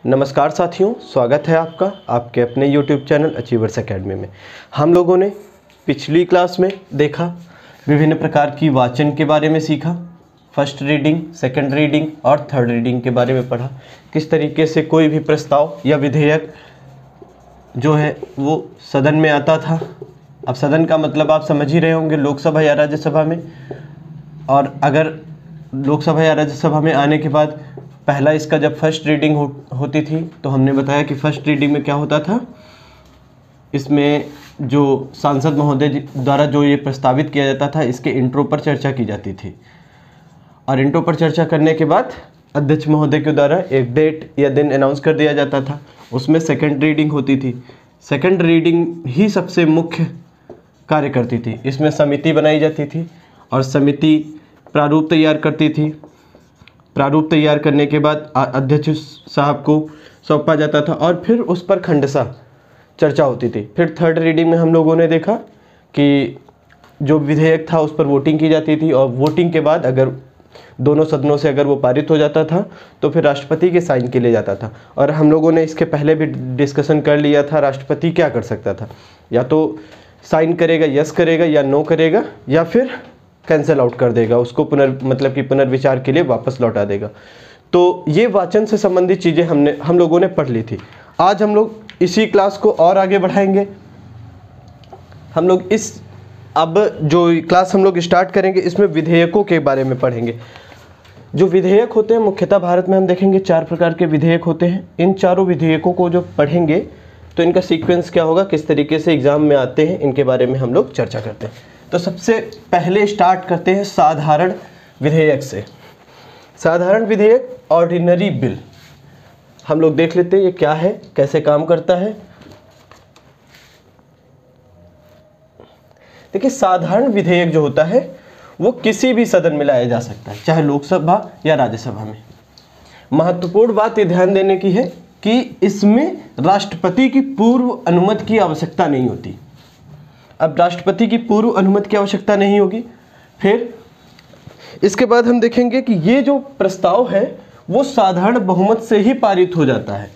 नमस्कार साथियों, स्वागत है आपका आपके अपने YouTube चैनल अचीवर्स एकेडमी में। हम लोगों ने पिछली क्लास में देखा, विभिन्न प्रकार की वाचन के बारे में सीखा, फर्स्ट रीडिंग, सेकंड रीडिंग और थर्ड रीडिंग के बारे में पढ़ा। किस तरीके से कोई भी प्रस्ताव या विधेयक जो है वो सदन में आता था। अब सदन का मतलब आप समझ ही रहे होंगे, लोकसभा या राज्यसभा में। और अगर लोकसभा या राज्यसभा में आने के बाद पहला इसका जब फर्स्ट रीडिंग होती थी तो हमने बताया कि फर्स्ट रीडिंग में क्या होता था, इसमें जो सांसद महोदय द्वारा जो ये प्रस्तावित किया जाता था इसके इंट्रो पर चर्चा की जाती थी। और इंट्रो पर चर्चा करने के बाद अध्यक्ष महोदय के द्वारा एक डेट या दिन अनाउंस कर दिया जाता था। उसमें सेकंड रीडिंग होती थी। सेकंड रीडिंग ही सबसे मुख्य कार्य करती थी। इसमें समिति बनाई जाती थी और समिति प्रारूप तैयार करती थी। प्रारूप तैयार करने के बाद अध्यक्ष साहब को सौंपा जाता था और फिर उस पर खंडशः चर्चा होती थी। फिर थर्ड रीडिंग में हम लोगों ने देखा कि जो विधेयक था उस पर वोटिंग की जाती थी और वोटिंग के बाद अगर दोनों सदनों से अगर वो पारित हो जाता था तो फिर राष्ट्रपति के साइन के लिए जाता था। और हम लोगों ने इसके पहले भी डिस्कशन कर लिया था, राष्ट्रपति क्या कर सकता था, या तो साइन करेगा, यस करेगा, या नो करेगा, या फिर कैंसिल आउट कर देगा, उसको पुनर्विचार के लिए वापस लौटा देगा। तो ये वाचन से संबंधित चीज़ें हम लोगों ने पढ़ ली थी। आज हम लोग इसी क्लास को और आगे बढ़ाएंगे। हम लोग अब जो क्लास हम लोग स्टार्ट करेंगे इसमें विधेयकों के बारे में पढ़ेंगे। जो विधेयक होते हैं मुख्यतः भारत में हम देखेंगे 4 प्रकार के विधेयक होते हैं। इन चारों विधेयकों को जो पढ़ेंगे तो इनका सीक्वेंस क्या होगा, किस तरीके से एग्जाम में आते हैं, इनके बारे में हम लोग चर्चा करते हैं। तो सबसे पहले स्टार्ट करते हैं साधारण विधेयक से। साधारण विधेयक, ऑर्डिनरी बिल, हम लोग देख लेते हैं ये क्या है, कैसे काम करता है। देखिए, साधारण विधेयक जो होता है वो किसी भी सदन में लाया जा सकता है, चाहे लोकसभा या राज्यसभा में। महत्वपूर्ण बात ये ध्यान देने की है कि इसमें राष्ट्रपति की पूर्व अनुमति की आवश्यकता नहीं होती। अब राष्ट्रपति की पूर्व अनुमति की आवश्यकता नहीं होगी। फिर इसके बाद हम देखेंगे कि ये जो प्रस्ताव है वो साधारण बहुमत से ही पारित हो जाता है।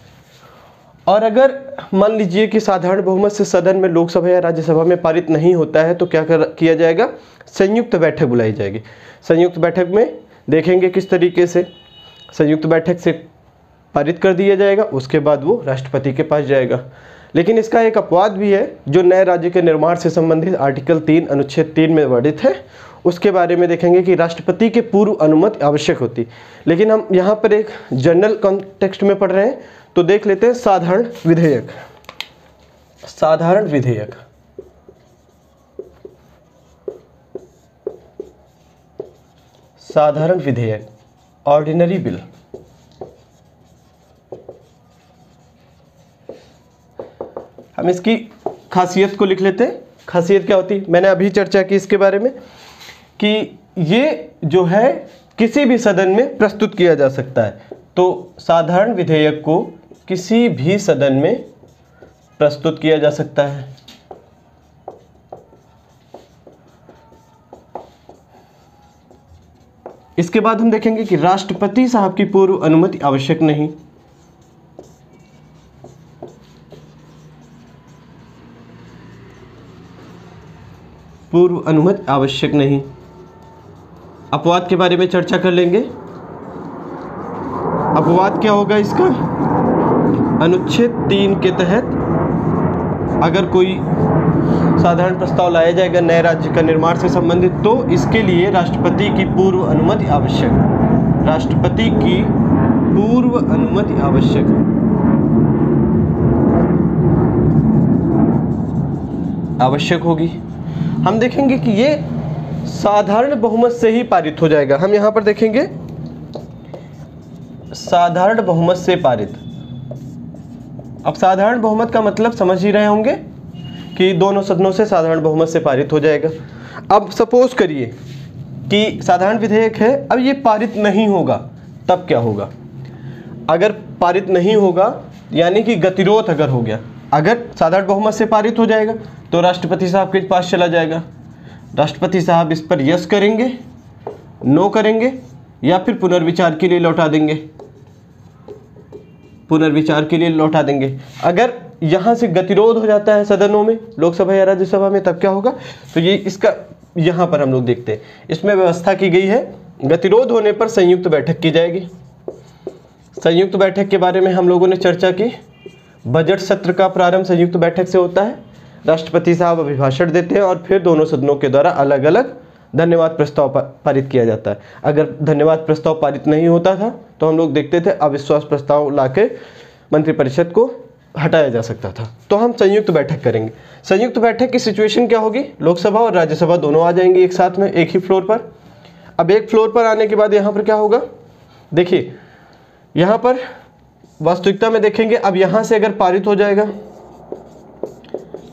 और अगर मान लीजिए कि साधारण बहुमत से सदन में लोकसभा या राज्यसभा में पारित नहीं होता है तो क्या किया जाएगा, संयुक्त बैठक बुलाई जाएगी। संयुक्त बैठक में देखेंगे किस तरीके से संयुक्त बैठक से पारित कर दिया जाएगा, उसके बाद वो राष्ट्रपति के पास जाएगा। लेकिन इसका एक अपवाद भी है जो नए राज्य के निर्माण से संबंधित आर्टिकल 3 अनुच्छेद 3 में वर्णित है। उसके बारे में देखेंगे कि राष्ट्रपति के पूर्व अनुमति आवश्यक होती। लेकिन हम यहाँ पर एक जनरल कॉन्टेक्स्ट में पढ़ रहे हैं तो देख लेते हैं साधारण विधेयक। साधारण विधेयक, साधारण विधेयक, ऑर्डिनरी बिल। हम इसकी खासियत को लिख लेते हैं। खासियत क्या होती, मैंने अभी चर्चा की इसके बारे में कि ये जो है किसी भी सदन में प्रस्तुत किया जा सकता है। तो साधारण विधेयक को किसी भी सदन में प्रस्तुत किया जा सकता है। इसके बाद हम देखेंगे कि राष्ट्रपति साहब की पूर्व अनुमति आवश्यक नहीं। पूर्व अनुमति आवश्यक नहीं। अपवाद के बारे में चर्चा कर लेंगे। अपवाद क्या होगा इसका, अनुच्छेद 3 के तहत अगर कोई साधारण प्रस्ताव लाया जाएगा नए राज्य का निर्माण से संबंधित तो इसके लिए राष्ट्रपति की पूर्व अनुमति आवश्यक। राष्ट्रपति की पूर्व अनुमति आवश्यक। आवश्यक होगी। हम देखेंगे कि ये साधारण बहुमत से ही पारित हो जाएगा। हम यहां पर देखेंगे साधारण बहुमत से पारित। अब साधारण बहुमत का मतलब समझ ही रहे होंगे कि दोनों सदनों से साधारण बहुमत से पारित हो जाएगा। अब सपोज करिए कि साधारण विधेयक है, अब ये पारित नहीं होगा, तब क्या होगा। अगर पारित नहीं होगा यानी कि गतिरोध अगर हो गया, अगर साधारण बहुमत से पारित हो जाएगा तो राष्ट्रपति साहब के पास चला जाएगा। राष्ट्रपति साहब इस पर यस करेंगे, नो करेंगे या फिर पुनर्विचार के लिए लौटा देंगे। पुनर्विचार के लिए लौटा देंगे। अगर यहाँ से गतिरोध हो जाता है सदनों में, लोकसभा या राज्यसभा में, तब क्या होगा? तो ये इसका यहाँ पर हम लोग देखते हैं, इसमें व्यवस्था की गई है गतिरोध होने पर संयुक्त बैठक की जाएगी। संयुक्त बैठक के बारे में हम लोगों ने चर्चा की। बजट सत्र का प्रारंभ संयुक्त बैठक से होता है। राष्ट्रपति साहब अभिभाषण देते हैं और फिर दोनों सदनों के द्वारा अलग अलग धन्यवाद प्रस्ताव पारित किया जाता है। अगर धन्यवाद प्रस्ताव पारित नहीं होता था तो हम लोग देखते थे अविश्वास प्रस्ताव लाके मंत्रिपरिषद को हटाया जा सकता था। तो हम संयुक्त बैठक करेंगे। संयुक्त बैठक की सिचुएशन क्या होगी? लोकसभा और राज्यसभा दोनों आ जाएंगे एक साथ में, एक ही फ्लोर पर। अब एक फ्लोर पर आने के बाद यहाँ पर क्या होगा? देखिए यहाँ पर वास्तविकता में देखेंगे, अब यहाँ से अगर पारित हो जाएगा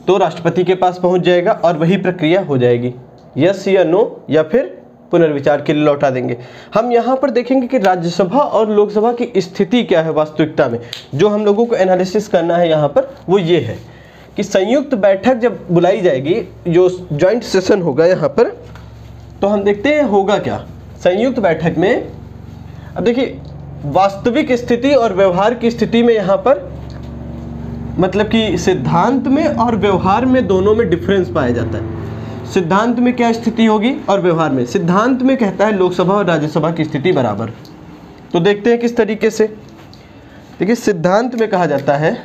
तो राष्ट्रपति के पास पहुँच जाएगा और वही प्रक्रिया हो जाएगी, यस या नो, या फिर पुनर्विचार के लिए लौटा देंगे। हम यहाँ पर देखेंगे कि राज्यसभा और लोकसभा की स्थिति क्या है वास्तविकता में। जो हम लोगों को एनालिसिस करना है यहाँ पर वो ये है कि संयुक्त बैठक जब बुलाई जाएगी, जो जॉइंट सेशन होगा यहाँ पर, तो हम देखते हैं होगा क्या संयुक्त बैठक में। अब देखिए वास्तविक स्थिति और व्यवहार की स्थिति में यहाँ पर मतलब कि सिद्धांत में और व्यवहार में दोनों में डिफरेंस पाया जाता है। सिद्धांत में क्या स्थिति होगी और व्यवहार में? सिद्धांत में कहता है लोकसभा और राज्यसभा की स्थिति बराबर। तो देखते हैं किस तरीके से। देखिए सिद्धांत में कहा जाता है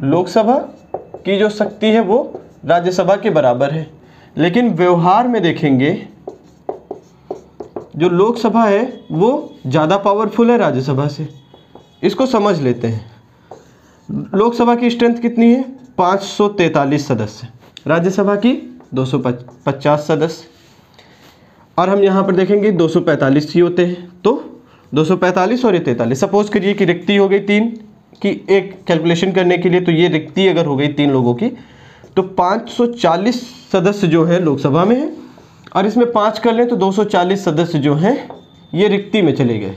लोकसभा की जो शक्ति है वो राज्यसभा के बराबर है, लेकिन व्यवहार में देखेंगे जो लोकसभा है वो ज़्यादा पावरफुल है राज्यसभा से। इसको समझ लेते हैं। लोकसभा की स्ट्रेंथ कितनी है? 543 सदस्य, राज्यसभा की 250 सदस्य, और हम यहाँ पर देखेंगे 245 ही होते हैं। तो 245 और ये 43, सपोज करिए कि रिक्ति हो गई 3 की, एक कैलकुलेशन करने के लिए, तो ये रिक्ति अगर हो गई 3 लोगों की तो 540 सदस्य जो है लोकसभा में है, और इसमें 5 कर लें तो 240 सदस्य जो हैं ये रिक्ति में चले गए।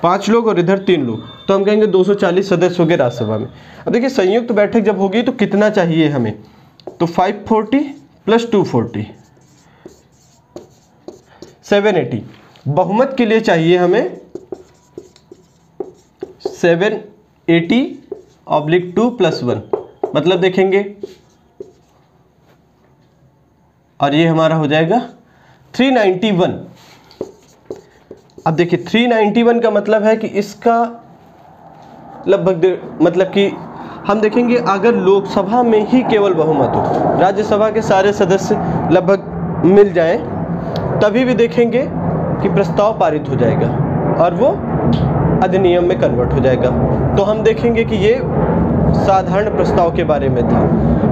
5 लोग और इधर 3 लोग, तो हम कहेंगे 240 सदस्य हो गए राज्यसभा में। अब देखिए संयुक्त बैठक जब होगी तो कितना चाहिए हमें? तो 540 प्लस 240 780। बहुमत के लिए चाहिए हमें 780/2 + 1, मतलब देखेंगे और ये हमारा हो जाएगा 391। अब देखिए 391 का मतलब है कि इसका लगभग मतलब कि हम देखेंगे अगर लोकसभा में ही केवल बहुमत हो, राज्यसभा के सारे सदस्य लगभग मिल जाएं, तभी भी देखेंगे कि प्रस्ताव पारित हो जाएगा और वो अधिनियम में कन्वर्ट हो जाएगा। तो हम देखेंगे कि ये साधारण प्रस्ताव के बारे में था।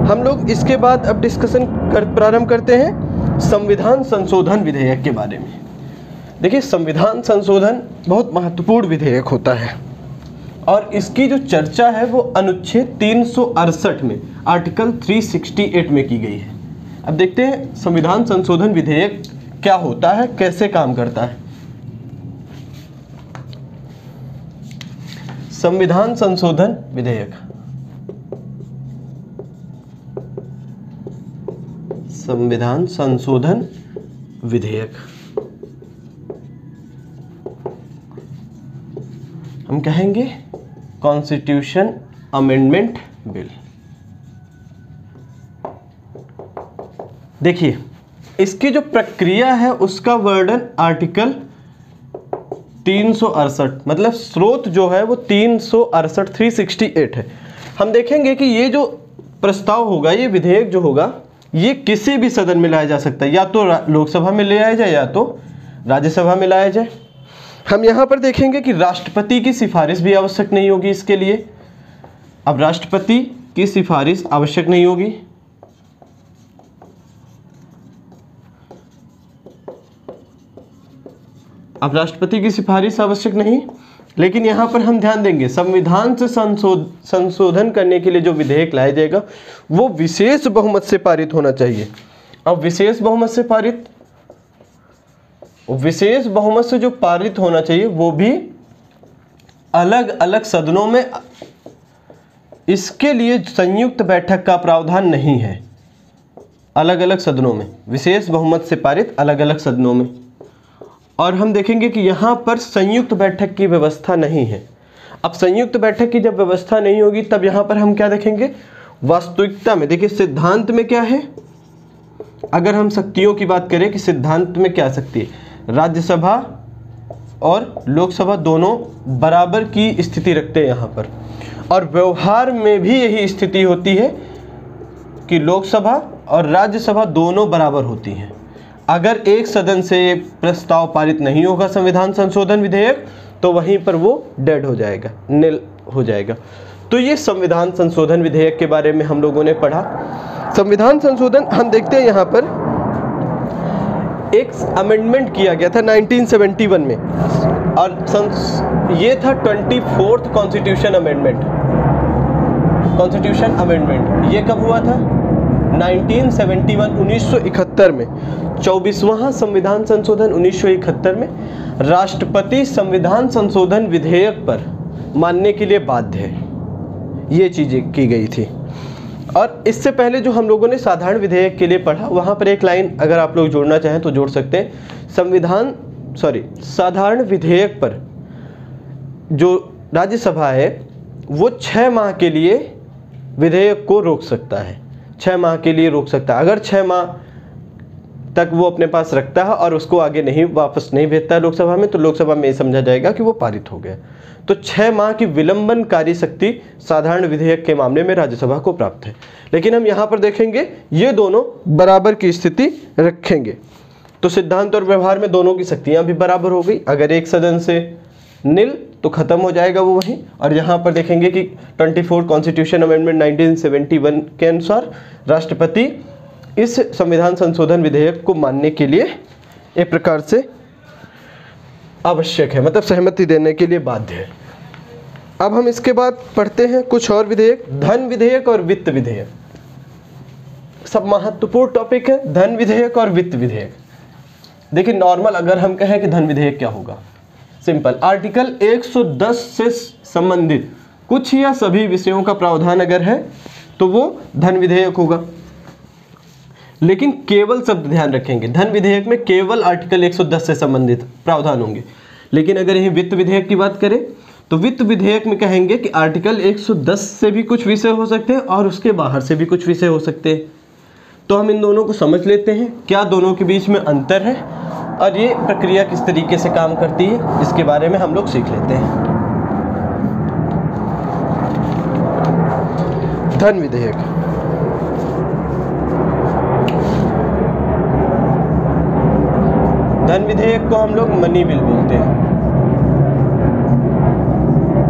हम लोग इसके बाद अब डिस्कशन प्रारंभ करते हैं संविधान संशोधन विधेयक के बारे में। देखिए संविधान संशोधन बहुत महत्वपूर्ण विधेयक होता है और इसकी जो चर्चा है वो अनुच्छेद 368 में, आर्टिकल 368 में की गई है। अब देखते हैं संविधान संशोधन विधेयक क्या होता है, कैसे काम करता है। संविधान संशोधन विधेयक, संविधान संशोधन विधेयक हम कहेंगे कॉन्स्टिट्यूशन अमेंडमेंट बिल। देखिए इसकी जो प्रक्रिया है उसका वर्णन आर्टिकल 368, मतलब स्रोत जो है वो 368 है। हम देखेंगे कि ये जो प्रस्ताव होगा, ये विधेयक जो होगा, ये किसी भी सदन में लाया जा सकता है, या तो लोकसभा में ले आया जाए या तो राज्यसभा में लाया जाए। हम यहाँ पर देखेंगे कि राष्ट्रपति की सिफारिश भी आवश्यक नहीं होगी इसके लिए। अब राष्ट्रपति की सिफारिश आवश्यक नहीं होगी। अब राष्ट्रपति की सिफारिश आवश्यक नहीं, लेकिन यहाँ पर हम ध्यान देंगे संविधान से संशोधन करने के लिए जो विधेयक लाया जाएगा वो विशेष बहुमत से पारित होना चाहिए। अब विशेष बहुमत से पारित, विशेष बहुमत से जो पारित होना चाहिए वो भी अलग अलग सदनों में। इसके लिए संयुक्त बैठक का प्रावधान नहीं है। अलग अलग सदनों में विशेष बहुमत से पारित, अलग अलग सदनों में। और हम देखेंगे कि यहाँ पर संयुक्त बैठक की व्यवस्था नहीं है। अब संयुक्त बैठक की जब व्यवस्था नहीं होगी तब यहाँ पर हम क्या देखेंगे, वास्तविकता में देखिए सिद्धांत में क्या है, अगर हम शक्तियों की बात करें कि सिद्धांत में क्या शक्ति है, राज्यसभा और लोकसभा दोनों बराबर की स्थिति रखते हैं यहाँ पर, और व्यवहार में भी यही स्थिति होती है कि लोकसभा और राज्यसभा दोनों बराबर होती हैं। अगर एक सदन से प्रस्ताव पारित नहीं होगा संविधान संशोधन विधेयक तो वहीं पर वो डेड हो जाएगा, निल हो जाएगा। तो ये संविधान संशोधन विधेयक के बारे में हम लोगों ने पढ़ा। संविधान संशोधन हम देखते हैं यहाँ पर एक अमेंडमेंट किया गया था 1971 में, और ये था 24th constitution amendment. Constitution amendment ये कब हुआ था? 1971 में। 24वां संविधान संशोधन 1971 में राष्ट्रपति संविधान संशोधन विधेयक पर मानने के लिए बाध्य है, ये चीज़ें की गई थी। और इससे पहले जो हम लोगों ने साधारण विधेयक के लिए पढ़ा, वहाँ पर एक लाइन अगर आप लोग जोड़ना चाहें तो जोड़ सकते हैं। साधारण विधेयक पर जो राज्यसभा है वो 6 माह के लिए विधेयक को रोक सकता है, 6 माह के लिए रोक सकता है। अगर 6 माह तक वो अपने पास रखता है और उसको आगे नहीं वापस नहीं भेजता है लोकसभा में, तो लोकसभा में ये समझा जाएगा कि वो पारित हो गया। तो 6 माह की विलंबनकारी शक्ति साधारण विधेयक के मामले में राज्यसभा को प्राप्त है। लेकिन हम यहाँ पर देखेंगे ये दोनों बराबर की स्थिति रखेंगे, तो सिद्धांत और व्यवहार में दोनों की शक्तियाँ भी बराबर हो गई। अगर एक सदन से निल तो खत्म हो जाएगा वो वहीं। और यहाँ पर देखेंगे कि 24 कॉन्स्टिट्यूशन अमेंडमेंट 1971 के अनुसार राष्ट्रपति इस संविधान संशोधन विधेयक को मानने के लिए एक प्रकार से आवश्यक है, मतलब सहमति देने के लिए बाध्य है। अब हम इसके बाद पढ़ते हैं कुछ और विधेयक, धन विधेयक और वित्त विधेयक। सब महत्वपूर्ण टॉपिक है, धन विधेयक और वित्त विधेयक। देखिए नॉर्मल अगर हम कहें कि धन विधेयक क्या होगा, सिंपल, आर्टिकल 110 से संबंधित कुछ या सभी विषयों का प्रावधान अगर है तो वो धन विधेयक होगा। लेकिन केवल शब्द ध्यान रखेंगे, धन विधेयक में केवल आर्टिकल 110 से संबंधित प्रावधान होंगे। लेकिन अगर यही वित्त विधेयक की बात करें तो वित्त विधेयक में कहेंगे कि आर्टिकल 110 से भी कुछ विषय हो सकते हैं और उसके बाहर से भी कुछ विषय हो सकते हैं। तो हम इन दोनों को समझ लेते हैं, क्या दोनों के बीच में अंतर है और ये प्रक्रिया किस तरीके से काम करती है, इसके बारे में हम लोग सीख लेते हैं। धन विधेयक, धन विधेयक को हम लोग मनी बिल बोलते हैं।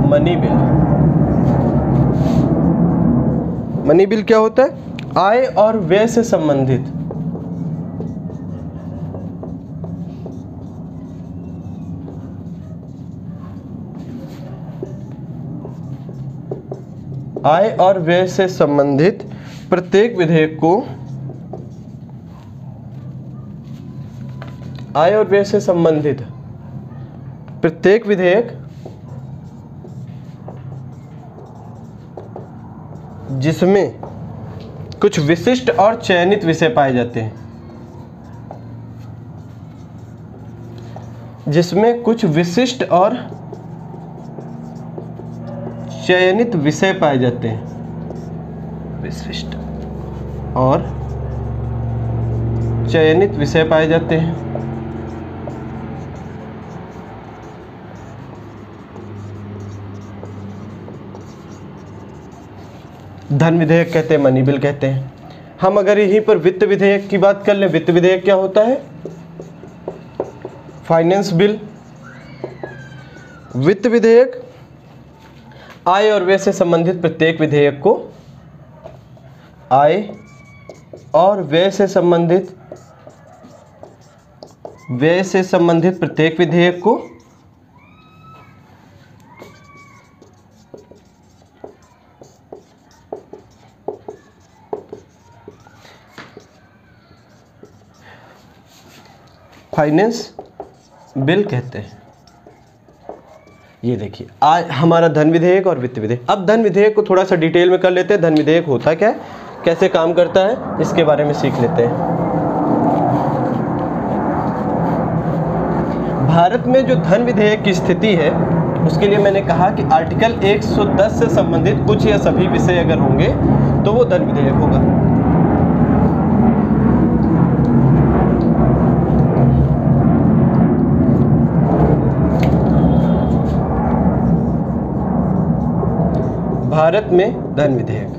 मनी बिल, मनी बिल क्या होता है? आय और व्यय से संबंधित आय और व्यय से संबंधित प्रत्येक विधेयक को, आय और व्यय से संबंधित प्रत्येक विधेयक जिसमें कुछ विशिष्ट और चयनित विषय पाए जाते हैं, जिसमें कुछ विशिष्ट और चयनित विषय पाए जाते हैं, विशिष्ट और चयनित विषय पाए जाते हैं, धन विधेयक कहते हैं, मनी बिल कहते हैं। हम अगर यहीं पर वित्त विधेयक की बात कर लें, वित्त विधेयक क्या होता है? Finance bill. वित्त विधेयक आय और व्यय से संबंधित प्रत्येक विधेयक को, आय और व्यय से संबंधित प्रत्येक विधेयक को फाइनेंस बिल कहते हैं। ये देखिए आज हमारा धन विधेयक और वित्त विधेयक। अब धन विधेयक को थोड़ा सा डिटेल में कर लेते हैं, धन विधेयक होता क्या है, कैसे काम करता है, इसके बारे में सीख लेते हैं। भारत में जो धन विधेयक की स्थिति है उसके लिए मैंने कहा कि आर्टिकल 110 से संबंधित कुछ या सभी विषय अगर होंगे तो वो धन विधेयक होगा। भारत में धन विधेयक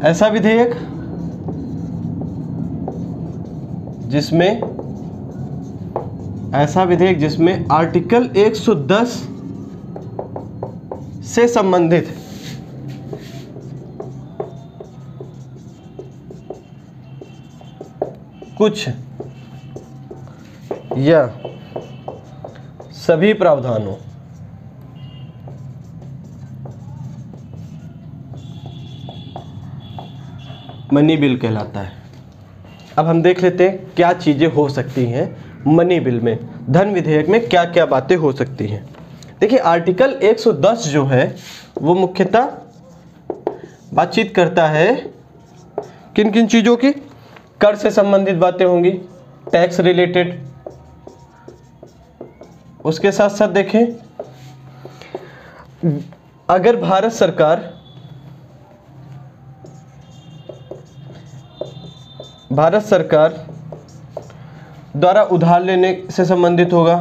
ऐसा विधेयक जिसमें आर्टिकल 110 से संबंधित कुछ या सभी प्रावधानों मनी बिल कहलाता है। अब हम देख लेते हैं क्या चीजें हो सकती हैं मनी बिल में, धन विधेयक में क्या क्या बातें हो सकती हैं। देखिए आर्टिकल 110 जो है वो मुख्यतः बातचीत करता है किन किन चीज़ों की, कर से संबंधित बातें होंगी, टैक्स रिलेटेड। उसके साथ साथ देखें अगर भारत सरकार द्वारा उधार लेने से संबंधित होगा,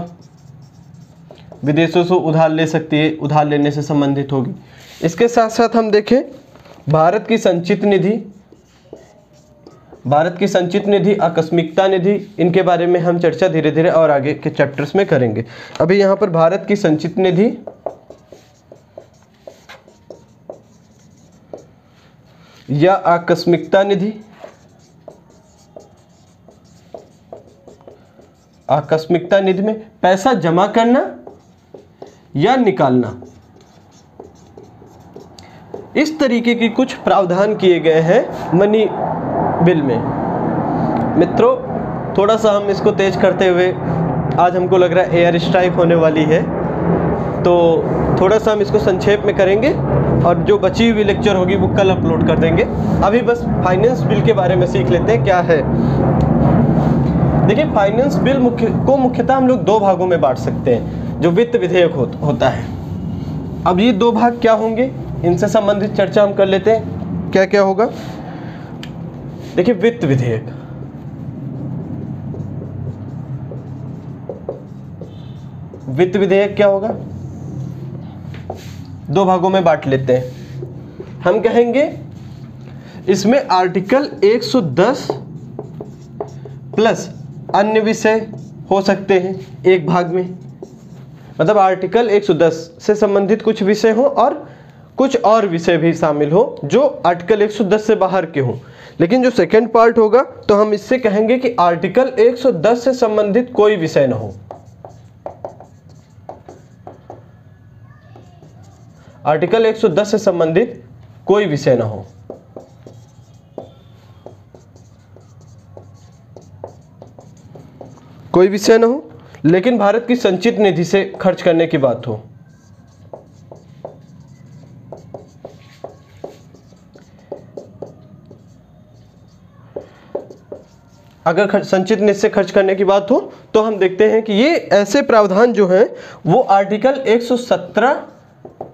विदेशों से उधार ले सकती है, उधार लेने से संबंधित होगी। इसके साथ साथ हम देखें भारत की संचित निधि, आकस्मिकता निधि, इनके बारे में हम चर्चा धीरे धीरे और आगे के चैप्टर्स में करेंगे। अभी यहाँ पर भारत की संचित निधि या आकस्मिकता निधि, आकस्मिकता निधि में पैसा जमा करना या निकालना, इस तरीके की कुछ प्रावधान किए गए हैं मनी बिल में। मित्रों थोड़ा सा हम इसको तेज करते हुए, आज हमको लग रहा है एयर स्ट्राइक होने वाली है, तो थोड़ा सा हम इसको संक्षेप में करेंगे और जो बची हुई लेक्चर होगी वो कल अपलोड कर देंगे। अभी बस फाइनेंस बिल के बारे में सीख लेते हैं क्या है। देखिए फाइनेंस बिल मुख्यतः हम लोग दो भागों में बांट सकते हैं जो वित्त विधेयक होता है। अब ये दो भाग क्या होंगे इनसे संबंधित चर्चा हम कर लेते हैं, क्या क्या होगा। देखिए वित्त विधेयक, वित्त विधेयक क्या होगा, दो भागों में बांट लेते हैं। हम कहेंगे इसमें आर्टिकल 110 प्लस अन्य विषय हो सकते हैं एक भाग में, मतलब आर्टिकल 110 से संबंधित कुछ विषय हो और कुछ और विषय भी शामिल हो जो आर्टिकल 110 से बाहर के हों। लेकिन जो सेकंड पार्ट होगा तो हम इससे कहेंगे कि आर्टिकल 110 से संबंधित कोई विषय ना हो, आर्टिकल 110 से संबंधित कोई विषय ना हो। कोई विषय ना हो लेकिन भारत की संचित निधि से खर्च करने की बात हो। अगर संचित निधि से खर्च करने की बात हो तो हम देखते हैं कि ये ऐसे प्रावधान जो हैं वो आर्टिकल 117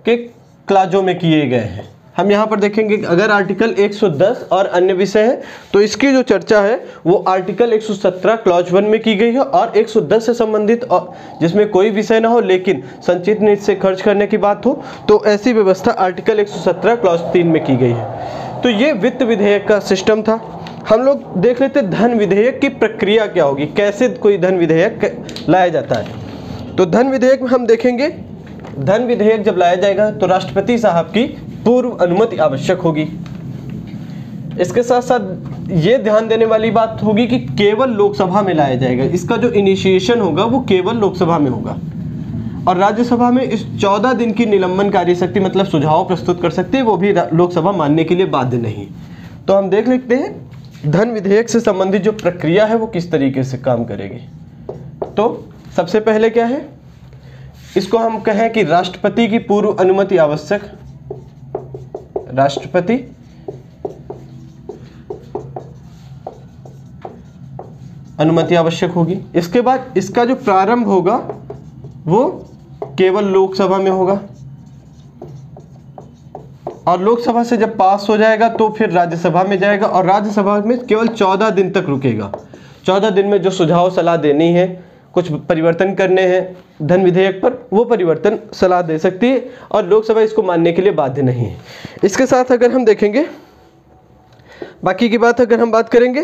के क्लाजों में किए गए हैं। हम यहाँ पर देखेंगे अगर आर्टिकल 110 और अन्य विषय है तो इसकी जो चर्चा है वो आर्टिकल 117 क्लॉज 1 में की गई है, और 110 से संबंधित और जिसमें कोई विषय ना हो लेकिन संचित निधि से खर्च करने की बात हो तो ऐसी व्यवस्था आर्टिकल 117 क्लॉज 3 में की गई है। तो ये वित्त विधेयक का सिस्टम था। हम लोग देख लेते धन विधेयक की प्रक्रिया क्या होगी, कैसे कोई धन विधेयक लाया जाता है। तो धन विधेयक में हम देखेंगे धन विधेयक जब लाया जाएगा तो राष्ट्रपति साहब की पूर्व अनुमति आवश्यक होगी। इसके साथ साथ ये ध्यान देने वाली बात होगी कि केवल लोकसभा में लाया जाएगा, इसका जो इनिशिएशन होगा वो केवल लोकसभा में होगा, और राज्यसभा में इस 14 दिन की निलंबन कार्य शक्ति मतलब सुझाव प्रस्तुत कर सकते हैं, वो भी लोकसभा मानने के लिए बाध्य नहीं। तो हम देख लेते हैं धन विधेयक से संबंधित जो प्रक्रिया है वो किस तरीके से काम करेगी। तो सबसे पहले क्या है, इसको हम कहें कि राष्ट्रपति की पूर्व अनुमति आवश्यक। राष्ट्रपति अनुमति आवश्यक होगी। इसके बाद इसका जो प्रारंभ होगा वो केवल लोकसभा में होगा और लोकसभा से जब पास हो जाएगा तो फिर राज्यसभा में जाएगा और राज्यसभा में केवल 14 दिन तक रुकेगा। 14 दिन में जो सुझाव सलाह देनी है, कुछ परिवर्तन करने हैं धन विधेयक पर, वो परिवर्तन सलाह दे सकती है और लोकसभा इसको मानने के लिए बाध्य नहीं है। इसके साथ अगर हम देखेंगे बाकी की बात अगर हम बात करेंगे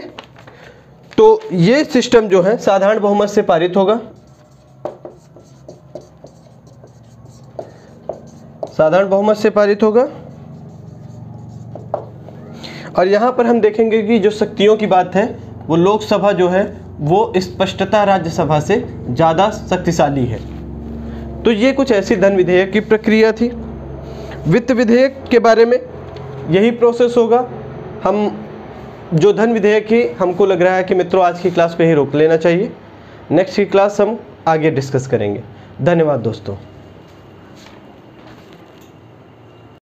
तो ये सिस्टम जो है साधारण बहुमत से पारित होगा। साधारण बहुमत से पारित होगा और यहाँ पर हम देखेंगे कि जो शक्तियों की बात है वो लोकसभा जो है वो स्पष्टता राज्यसभा से ज़्यादा शक्तिशाली है। तो ये कुछ ऐसी धन विधेयक की प्रक्रिया थी। वित्त विधेयक के बारे में यही प्रोसेस होगा। हम जो धन विधेयक ही हमको लग रहा है कि मित्रों आज की क्लास पे ही रोक लेना चाहिए। नेक्स्ट की क्लास हम आगे डिस्कस करेंगे। धन्यवाद दोस्तों।